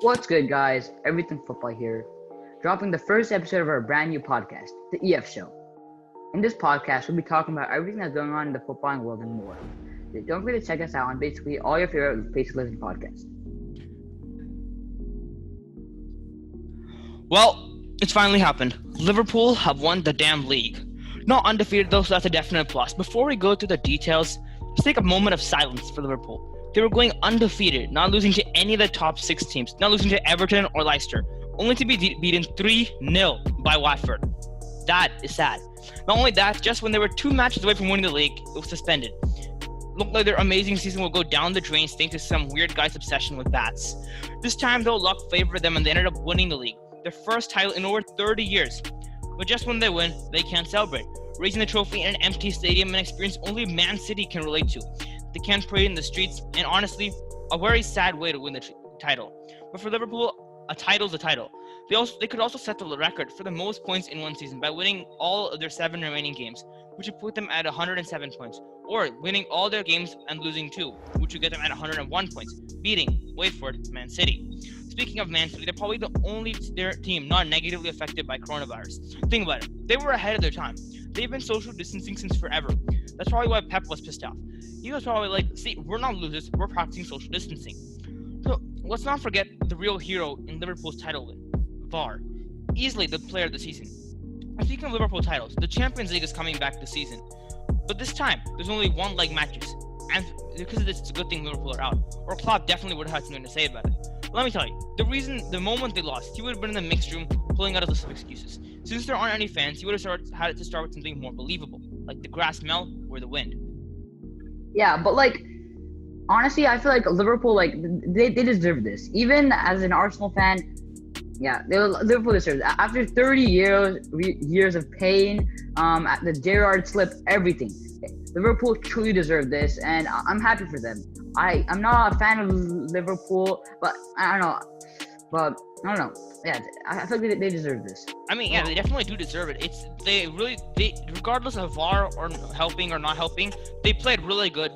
What's good, guys? Everything Football here, dropping the first episode of our brand new podcast, The EF Show. In this podcast, we'll be talking about everything that's going on in the footballing world and more. Don't forget to check us out on basically all your favorite places to listen to podcasts. Well, it's finally happened. Liverpool have won the damn league. Not undefeated though, so that's a definite plus. Before we go through the details, let's take a moment of silence for Liverpool. They were going undefeated, not losing to any of the top 6 teams, not losing to Everton or Leicester, only to be beaten 3-0 by Watford. That is sad. Not only that, just when they were 2 matches away from winning the league, it was suspended. Looked like their amazing season will go down the drain thanks to some weird guy's obsession with bats. This time though, luck favored them and they ended up winning the league, their first title in over 30 years. But just when they win, they can't celebrate, raising the trophy in an empty stadium, an experience only Man City can relate to. They can't parade in the streets, and honestly, a very sad way to win the title. But for Liverpool, a title's a title. They could also set the record for the most points in one season by winning all of their 7 remaining games, which would put them at 107 points, or winning all their games and losing 2, which would get them at 101 points, beating, wait for it, Man City. Speaking of Man City, they're probably the only team not negatively affected by coronavirus. Think about it. They were ahead of their time. They've been social distancing since forever. That's probably why Pep was pissed off. He was probably like, see, we're not losers, we're practicing social distancing. So let's not forget the real hero in Liverpool's title win, VAR. Easily the player of the season. And speaking of Liverpool titles, the Champions League is coming back this season. But this time, there's only one leg matches. And because of this, it's a good thing Liverpool are out. Or Klopp definitely would have had something to say about it. But let me tell you, the moment they lost, he would have been in the mixed room pulling out a list of excuses. Since there aren't any fans, he would have had to start with something more believable, like the grass smell or the wind. Yeah, but honestly, I feel like Liverpool, they deserve this. Even as an Arsenal fan, yeah, Liverpool deserves it. After 30 years of pain, the Gerrard slip, everything, Liverpool truly deserve this, and I'm happy for them. I'm not a fan of Liverpool, but I don't know. Yeah, I feel like they deserve this. I mean, yeah, they definitely do deserve it. They regardless of VAR or helping or not helping, they played really good.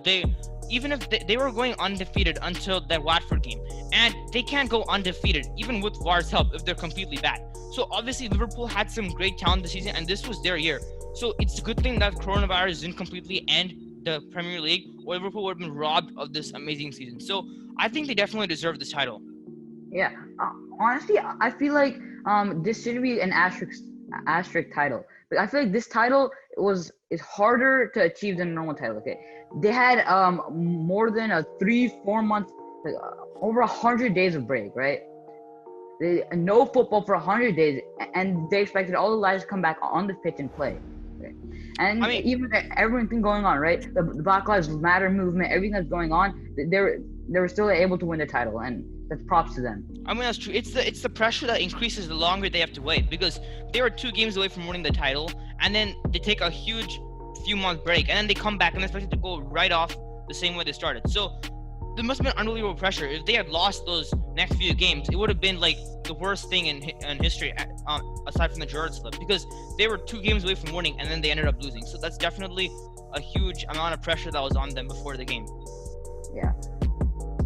Even if they were going undefeated until that Watford game, and they can't go undefeated even with VAR's help if they're completely bad. So obviously Liverpool had some great talent this season, and this was their year. So it's a good thing that coronavirus didn't completely end the Premier League, or Liverpool would have been robbed of this amazing season. So I think they definitely deserve this title. Yeah, honestly, I feel like this shouldn't be an asterisk title. But I feel like this title is harder to achieve than a normal title. Okay, they had more than a 3-4 month, over 100 days of break, right? No football for 100 days, and they expected all the lads to come back on the pitch and play. Okay? And I mean, even everything going on, right? The Black Lives Matter movement, everything that's going on, they were still able to win the title, and that's props to them. I mean, that's true. It's the pressure that increases the longer they have to wait, because they were 2 games away from winning the title, and then they take a huge few-month break, and then they come back and they're expected to go right off the same way they started. So there must have been unbelievable pressure. If they had lost those next few games, it would have been like the worst thing in history, aside from the Gerrard slip, because they were 2 games away from winning, and then they ended up losing. So that's definitely a huge amount of pressure that was on them before the game.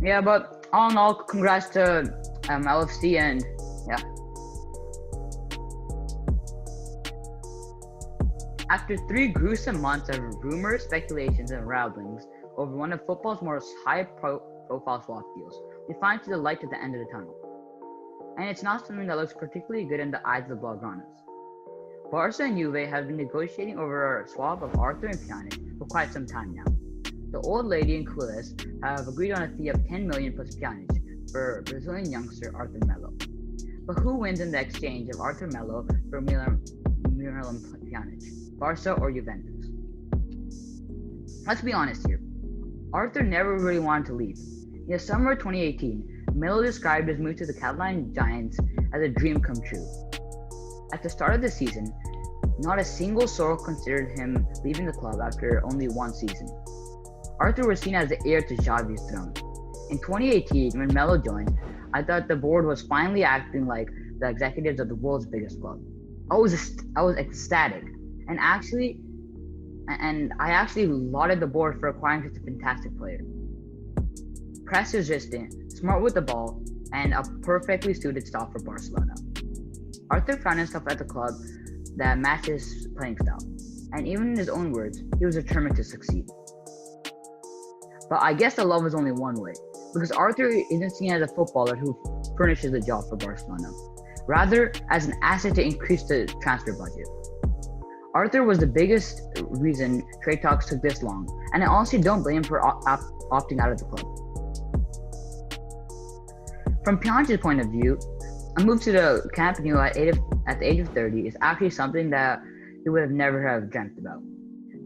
Yeah, but all in all, congrats to LFC, and yeah. After 3 gruesome months of rumors, speculations, and rabblings over one of football's most high-profile swap deals, we finally see the light at the end of the tunnel. And it's not something that looks particularly good in the eyes of the Blaugranas. Barca and Juve have been negotiating over a swap of Arthur-Pjanic for quite some time now. The old lady and Quiles have agreed on a fee of 10 million plus Pjanic for Brazilian youngster Arthur Melo. But who wins in the exchange of Arthur Melo for Miralem Pjanic, Barca or Juventus? Let's be honest here. Arthur never really wanted to leave. In the summer of 2018, Melo described his move to the Catalan Giants as a dream come true. At the start of the season, not a single soul considered him leaving the club after only 1 season. Arthur was seen as the heir to Xavi's throne. In 2018, when Melo joined, I thought the board was finally acting like the executives of the world's biggest club. I was ecstatic, and I actually lauded the board for acquiring such a fantastic player. Press resistant, smart with the ball, and a perfectly suited stop for Barcelona. Arthur found himself at the club that matched his playing style, and even in his own words, he was determined to succeed. But I guess the love was only one way, because Arthur isn't seen as a footballer who furnishes the job for Barcelona, rather as an asset to increase the transfer budget. Arthur was the biggest reason trade talks took this long, and I honestly don't blame him for opting out of the club. From Pjanic's point of view, a move to the Camp Nou at the age of 30 is actually something that he would have never have dreamt about.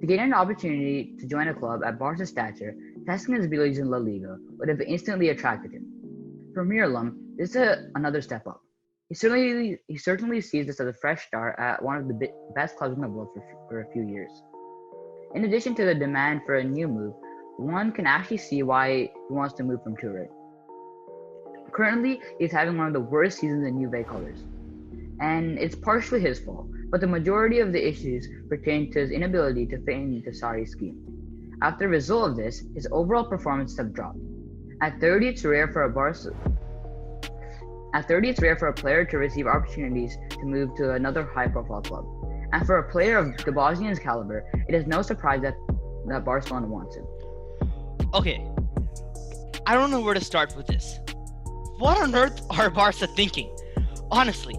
To gain an opportunity to join a club at Barca's stature, testing his abilities in La Liga would have instantly attracted him. For Miralem, this is another step up. He certainly sees this as a fresh start at one of the best clubs in the world for a few years. In addition to the demand for a new move, one can actually see why he wants to move from Turin. Currently, he's having one of the worst seasons in Juve colors, and it's partially his fault, but the majority of the issues pertain to his inability to fit into Sarri's scheme. After the result of this, his overall performances have dropped. At 30, it's rare for a player to receive opportunities to move to another high-profile club, and for a player of the Bosnian's caliber, it is no surprise that Barcelona wants him. Okay, I don't know where to start with this. What on earth are Barca thinking? Honestly,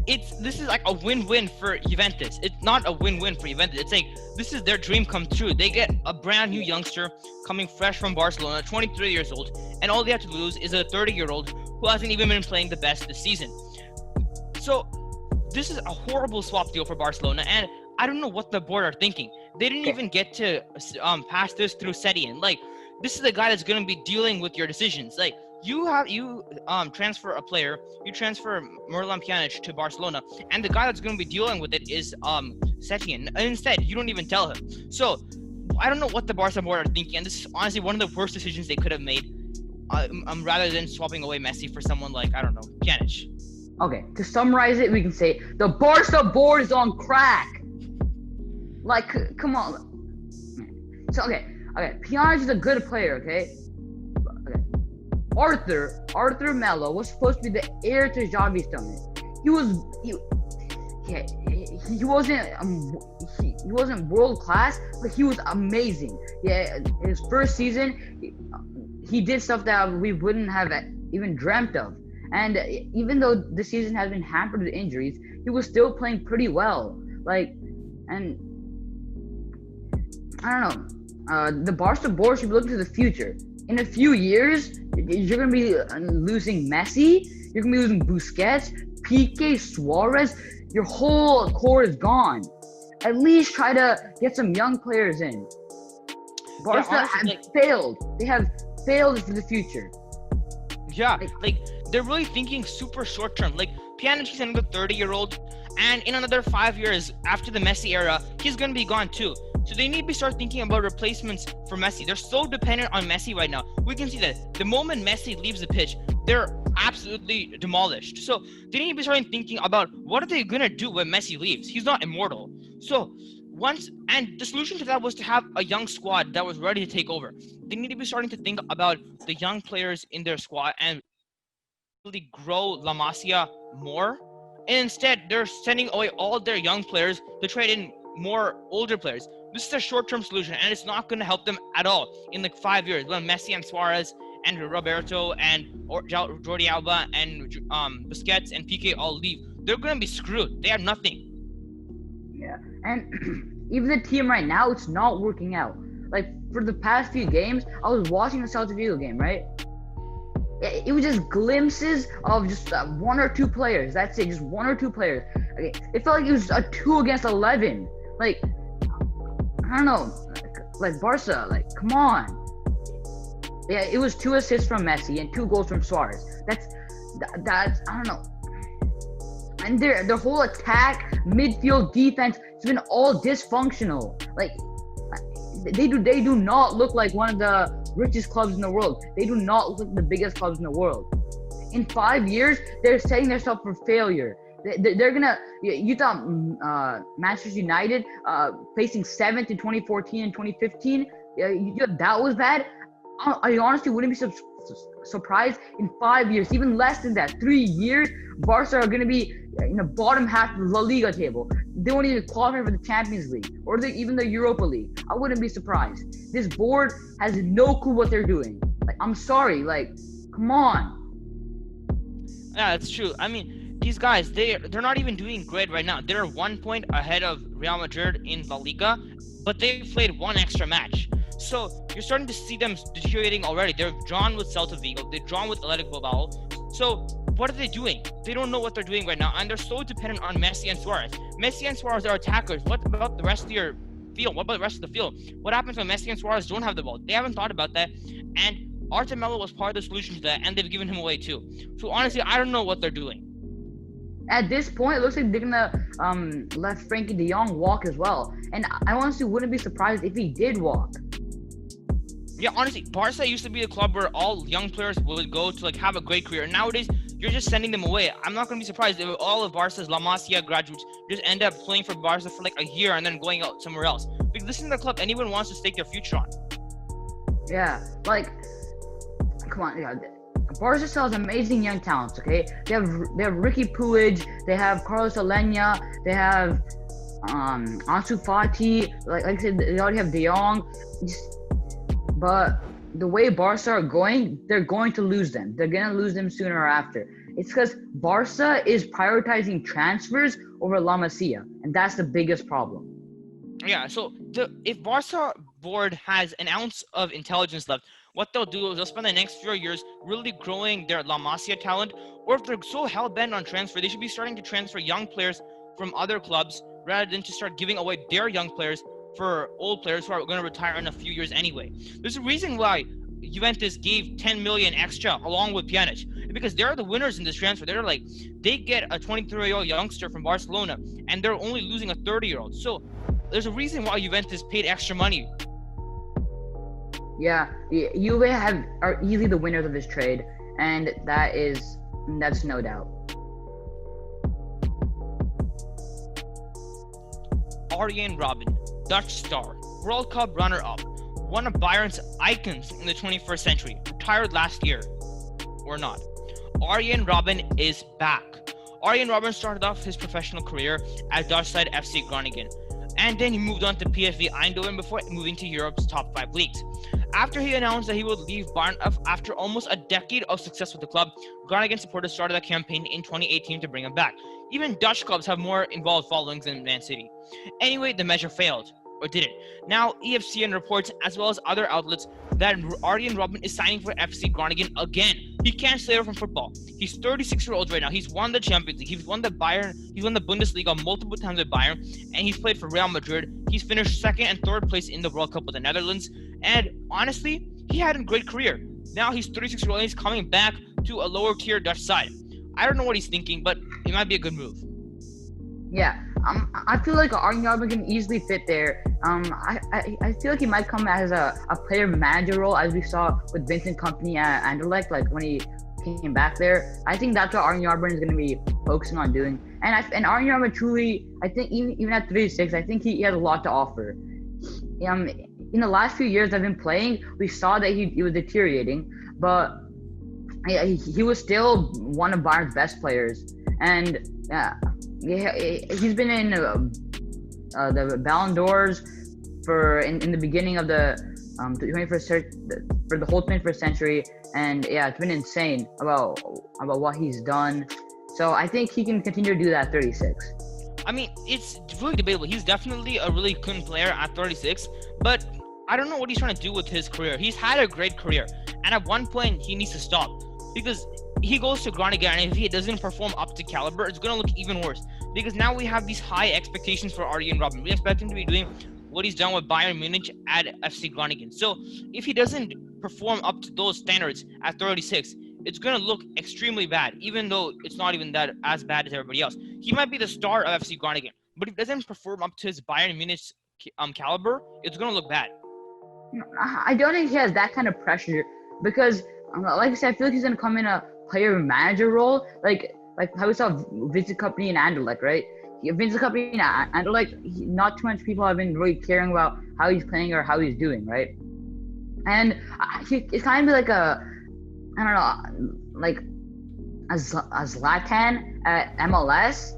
this is like a win-win for Juventus. It's not a win-win for Juventus. It's like this is their dream come true. They get a brand new youngster coming fresh from Barcelona, 23 years old, and all they have to lose is a 30-year-old who hasn't even been playing the best this season. So this is a horrible swap deal for Barcelona, and I don't know what the board are thinking. They didn't even get to pass this through Setien. Like, this is the guy that's going to be dealing with your decisions. Like, you transfer a player, you transfer Arthur-Pjanic to Barcelona, and the guy that's going to be dealing with it is Setien. And instead, you don't even tell him. So I don't know what the Barca board are thinking, and this is honestly one of the worst decisions they could have made. Rather than swapping away Messi for someone like, I don't know, Pjanic. Okay, to summarize it, we can say the Barca board is on crack. Like, come on. So okay, Pjanic is a good player, okay? Arthur Melo was supposed to be the heir to Xavi's throne. He wasn't world class, but he was amazing. Yeah, his first season, he did stuff that we wouldn't have even dreamt of. And even though the season has been hampered with injuries, he was still playing pretty well. And I don't know. The Barca board should be looking to the future. In a few years, you're going to be losing Messi. You're going to be losing Busquets, Piqué, Suarez. Your whole core is gone. At least try to get some young players in. Barca have failed. They have failed for the future. Yeah, they're really thinking super short term. Like, Pjanic is another 30-year-old, and in another 5 years after the Messi era, he's going to be gone too. So they need to start thinking about replacements for Messi. They're so dependent on Messi right now. We can see that the moment Messi leaves the pitch, they're absolutely demolished. So they need to be starting thinking about what are they going to do when Messi leaves? He's not immortal. So the solution to that was to have a young squad that was ready to take over. They need to be starting to think about the young players in their squad and really grow La Masia more. And instead, they're sending away all their young players to trade in more older players. This is a short-term solution, and it's not going to help them at all in 5 years when Messi and Suarez and Roberto and Jordi Alba and Busquets and Piqué all leave. They're going to be screwed. They have nothing. Yeah, and even the team right now, it's not working out. Like, for the past few games, I was watching the Celta Vigo game, right? It was just glimpses of just one or two players. That's it, just one or two players. Okay, it felt like it was a 2 against 11. Like, I don't know, like Barca, like, come on. Yeah, it was 2 assists from Messi and 2 goals from Suarez. That's I don't know. And their whole attack, midfield, defense, it's been all dysfunctional. Like, they do not look like one of the richest clubs in the world. They do not look like the biggest clubs in the world. In 5 years, they're setting themselves for failure. They're gonna. You thought Manchester United placing 7th in 2014 and 2015, that was bad. I honestly wouldn't be surprised in 5 years, even less than that, 3 years, Barca are going to be in the bottom half of the La Liga table. They won't even qualify for the Champions League or even the Europa League. I wouldn't be surprised. This board has no clue what they're doing. Like, I'm sorry. Like, come on. Yeah, that's true. I mean, these guys, they're not even doing great right now. They're 1 point ahead of Real Madrid in La Liga, but they've played one extra match. So you're starting to see them deteriorating already. They're drawn with Celta Vigo. They're drawn with Athletic Bilbao. So what are they doing? They don't know what they're doing right now, and they're so dependent on Messi and Suarez. Messi and Suarez are attackers. What about the rest of your field? What about the rest of the field? What happens when Messi and Suarez don't have the ball? They haven't thought about that, and Arthur was part of the solution to that, and they've given him away too. So honestly, I don't know what they're doing. At this point, it looks like they're gonna let Frankie De Jong walk as well, and I honestly wouldn't be surprised if he did walk. Yeah, honestly, Barca used to be a club where all young players would go to like have a great career. Nowadays, you're just sending them away. I'm not going to be surprised if all of Barca's La Masia graduates just end up playing for Barca for like a year and then going out somewhere else. Because this is the club anyone wants to stake their future on. Yeah, like, come on, yeah. Barca still has amazing young talents. Okay, they have Ricky Puig, they have Carlos Alenya, they have Ansu Fati. Like I said, they already have De Jong. But the way Barca are going, they're going to lose them. They're going to lose them sooner or after. It's because Barca is prioritizing transfers over La Masia, and that's the biggest problem. Yeah, so if Barca board has an ounce of intelligence left, what they'll do is they'll spend the next few years really growing their La Masia talent, or if they're so hell-bent on transfer, they should be starting to transfer young players from other clubs rather than to start giving away their young players for old players who are going to retire in a few years anyway. There's a reason why Juventus gave 10 million extra along with Pjanic, because they're the winners in this transfer. They get a 23-year-old youngster from Barcelona, and they're only losing a 30-year-old. So there's a reason why Juventus paid extra money. Yeah, Juve are easily the winners of this trade, and that's no doubt. Arjen Robben, Dutch star, World Cup runner-up, one of Bayern's icons in the 21st century, retired last year, or not. Arjen Robben is back. Arjen Robben started off his professional career at Dutch side FC Groningen, and then he moved on to PSV Eindhoven before moving to Europe's top 5 leagues. After he announced that he would leave Bayern after almost a decade of success with the club, Groningen supporters started a campaign in 2018 to bring him back. Even Dutch clubs have more involved followings than Man City. Anyway, the measure failed. Or did it? Now, EFCN reports, as well as other outlets, that Arjen Robben is signing for FC Groningen again. He can't stay away from football. He's 36-year-old right now. He's won the Champions League. He's won the Bundesliga multiple times with Bayern, and he's played for Real Madrid. He's finished 2nd and 3rd place in the World Cup with the Netherlands. And honestly, he had a great career. Now he's 36-year-old and he's coming back to a lower tier Dutch side. I don't know what he's thinking, but it might be a good move. Yeah, I feel like Arjen Robben can easily fit there. I feel like he might come as a player manager role, as we saw with Vincent Kompany at Anderlecht, like when he came back there. I think that's what Arjen Robben is going to be focusing on doing. And Arjen Robben truly, I think even at 36, I think he has a lot to offer. In the last few years I've been playing, we saw that he was deteriorating, but he was still one of Bayern's best players, and he's been in the Ballon d'Ors in the beginning of the 21st for the whole 21st century, and yeah, it's been insane about what he's done. So I think he can continue to do that at 36. I mean, it's really debatable. He's definitely a really good player at 36, but I don't know what he's trying to do with his career. He's had a great career, and at one point he needs to stop, because he goes to Groningen, and if he doesn't perform up to caliber, it's going to look even worse, because now we have these high expectations for Arjen Robben. We expect him to be doing what he's done with Bayern Munich at FC Groningen. So if he doesn't perform up to those standards at 36, it's going to look extremely bad, even though it's not even that as bad as everybody else. He might be the star of FC Groningen, but if he doesn't perform up to his Bayern Munich caliber, it's going to look bad. I don't think he has that kind of pressure, because like I said, I feel like he's going to come in a player manager role, like how we saw Vincent Kompany in Anderlecht, right? Vincent Kompany in Anderlecht, not too much people have been really caring about how he's playing or how he's doing, right? And it's kind of like I don't know, like a Zlatan at MLS,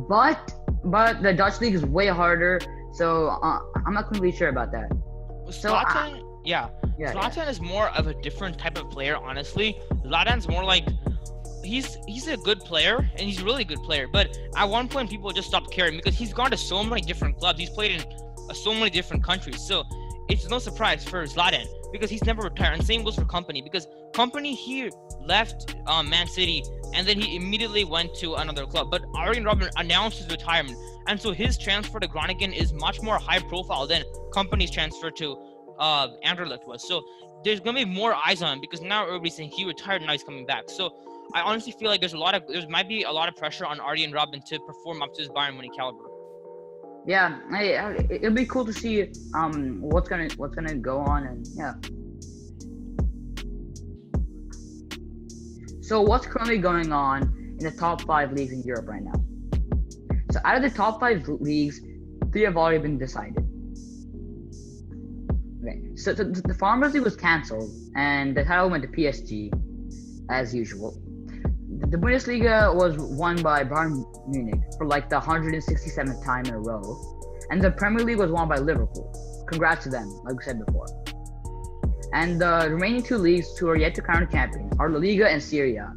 but the Dutch league is way harder. So I'm not completely sure about that. Zlatan, Zlatan is more of a different type of player, honestly. Zlatan's more like he's a good player, and he's a really good player. But at one point, people just stopped caring because he's gone to so many different clubs. He's played in so many different countries. So it's no surprise for Zlatan because he's never retired. And same goes for Kompany because Kompany, he left Man City and then he immediately went to another club. But Arjen Robben announced his retirement, and so his transfer to Groningen is much more high profile than Kompany's transfer to Anderlecht was. So there's gonna be more eyes on him because now everybody's saying he retired and now he's coming back. So I honestly feel like there might be a lot of pressure on Arjen Robben to perform up to his Bayern Munich caliber. Yeah, it'll be cool to see what's gonna go on, and yeah. So what's currently going on in the top 5 leagues in Europe right now? So out of the top 5 leagues, 3 have already been decided. Okay, so the Farmers League was cancelled, and the title went to PSG, as usual. The Bundesliga was won by Bayern Munich for like the 167th time in a row, and the Premier League was won by Liverpool. Congrats to them, like we said before. And the remaining 2 leagues who are yet to crown a champion are La Liga and Serie A.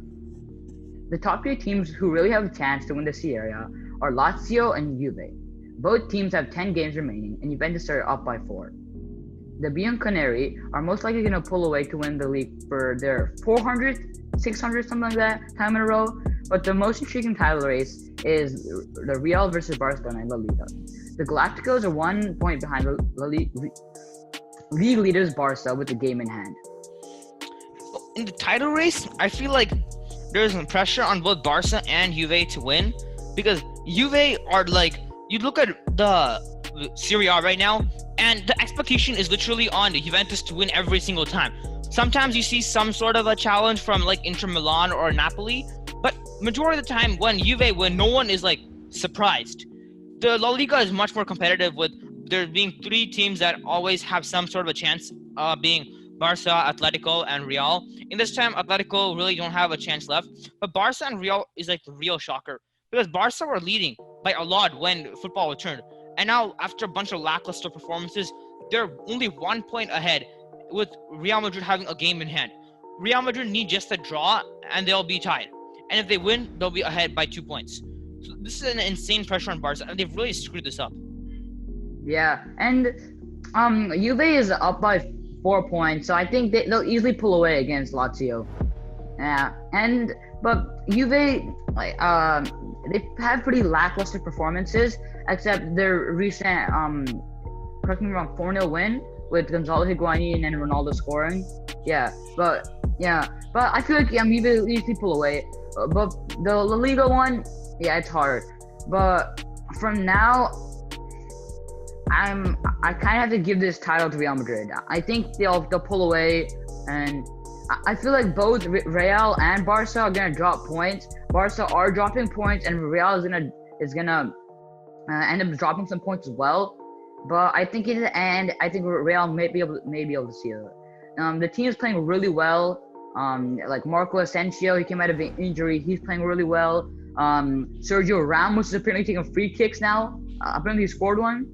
The top 3 teams who really have a chance to win the Serie A are Lazio and Juve. Both teams have 10 games remaining, and Juventus are up by 4. The Bianconeri are most likely going to pull away to win the league for their 400th, 600, something like that, time in a row. But the most intriguing title race is the Real versus Barcelona in La Liga. The Galacticos are 1 point behind league leaders Barca with the game in hand. In the title race, I feel like there's some pressure on both Barca and Juve to win because Juve are like, you look at the Serie A right now, and the expectation is literally on Juventus to win every single time. Sometimes you see some sort of a challenge from like Inter Milan or Napoli, but majority of the time when Juve win, no one is like surprised. The La Liga is much more competitive with there being 3 teams that always have some sort of a chance, being Barca, Atletico, and Real. In this time, Atletico really don't have a chance left, but Barca and Real is like the real shocker because Barca were leading by a lot when football returned, and now after a bunch of lackluster performances, they're only 1 point ahead with Real Madrid having a game in hand. Real Madrid need just a draw and they'll be tied, and if they win, they'll be ahead by 2 points. So this is an insane pressure on Barca, and they've really screwed this up. Yeah, and Juve is up by 4 points, so I think they'll easily pull away against Lazio. Yeah, but Juve, they have pretty lackluster performances, except their recent correct me if I'm wrong, 4-0 win with Gonzalo Higuain and Ronaldo scoring. But I feel like Juve easily pull away. But the La Liga one, yeah, it's hard. But from now, I kind of have to give this title to Real Madrid. I think they'll pull away, and I feel like both Real and Barca are gonna drop points. Barca are dropping points, and Real is gonna end up dropping some points as well. But I think in the end, I think Real may be able to see it. The team is playing really well. Like Marco Asensio, he came out of an injury. He's playing really well. Sergio Ramos is apparently taking free kicks now. Apparently he scored one.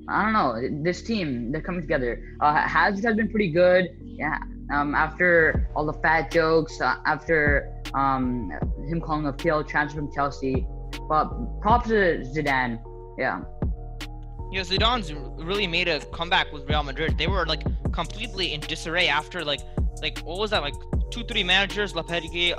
I don't know. This team, they're coming together. Hazard has been pretty good. Yeah. After all the fat jokes, after him calling a failed transfer from Chelsea. But props to Zidane. Yeah. Yeah, Zidane's really made a comeback with Real Madrid. They were like completely in disarray after like what was that, like 2-3 managers, Lopetegui,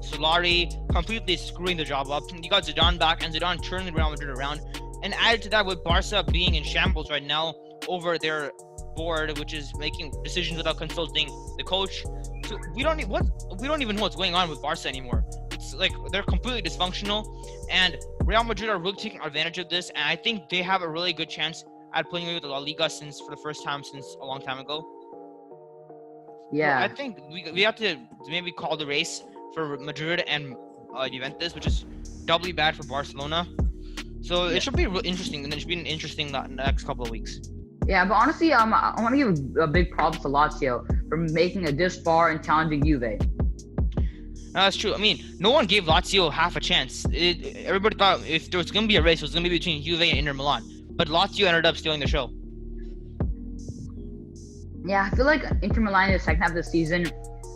Solari, completely screwing the job up. You got Zidane back, and Zidane turning Real Madrid around. And added to that, with Barca being in shambles right now over their board, which is making decisions without consulting the coach. So we don't even know what's going on with Barca anymore. It's like they're completely dysfunctional, and Real Madrid are really taking advantage of this. And I think they have a really good chance at playing with the La Liga for the first time since a long time ago. Yeah, so I think we have to maybe call the race for Madrid and Juventus, which is doubly bad for Barcelona. So it should be really interesting, and it should be interesting the next couple of weeks. Yeah, but honestly, I want to give a big props to Lazio for making it this far and challenging Juve. No, that's true. I mean, no one gave Lazio half a chance. Everybody thought if there was going to be a race, it was going to be between Juve and Inter Milan. But Lazio ended up stealing the show. Yeah, I feel like Inter Milan in the second half of the season,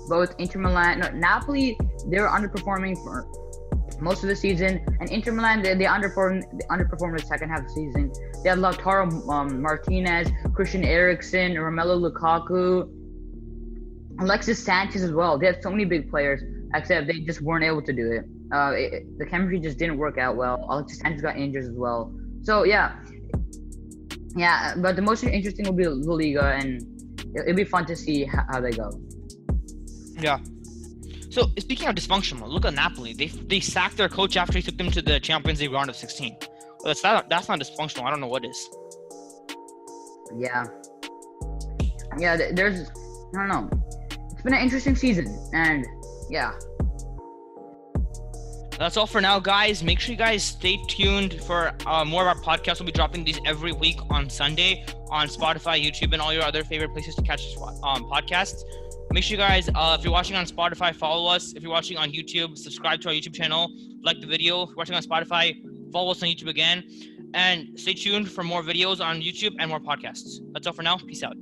Napoli, they were underperforming for most of the season, and Inter Milan they underperformed the second half of the season. They had Lautaro Martinez, Christian Eriksen, Romelu Lukaku, Alexis Sanchez as well. They had so many big players, except they just weren't able to do it. The chemistry just didn't work out well. Alexis Sanchez got injured as well. So yeah. But the most interesting will be La Liga, and it'll be fun to see how they go. Yeah. So speaking of dysfunctional, look at Napoli. They sacked their coach after he took them to the Champions League round of 16. Well, that's not dysfunctional. I don't know what is. Yeah. There's I don't know. It's been an interesting season, and yeah. That's all for now, guys. Make sure you guys stay tuned for more of our podcasts. We'll be dropping these every week on Sunday on Spotify, YouTube, and all your other favorite places to catch podcasts. Make sure you guys, if you're watching on Spotify, follow us. If you're watching on YouTube, subscribe to our YouTube channel. Like the video. If you're watching on Spotify, follow us on YouTube again. And stay tuned for more videos on YouTube and more podcasts. That's all for now. Peace out.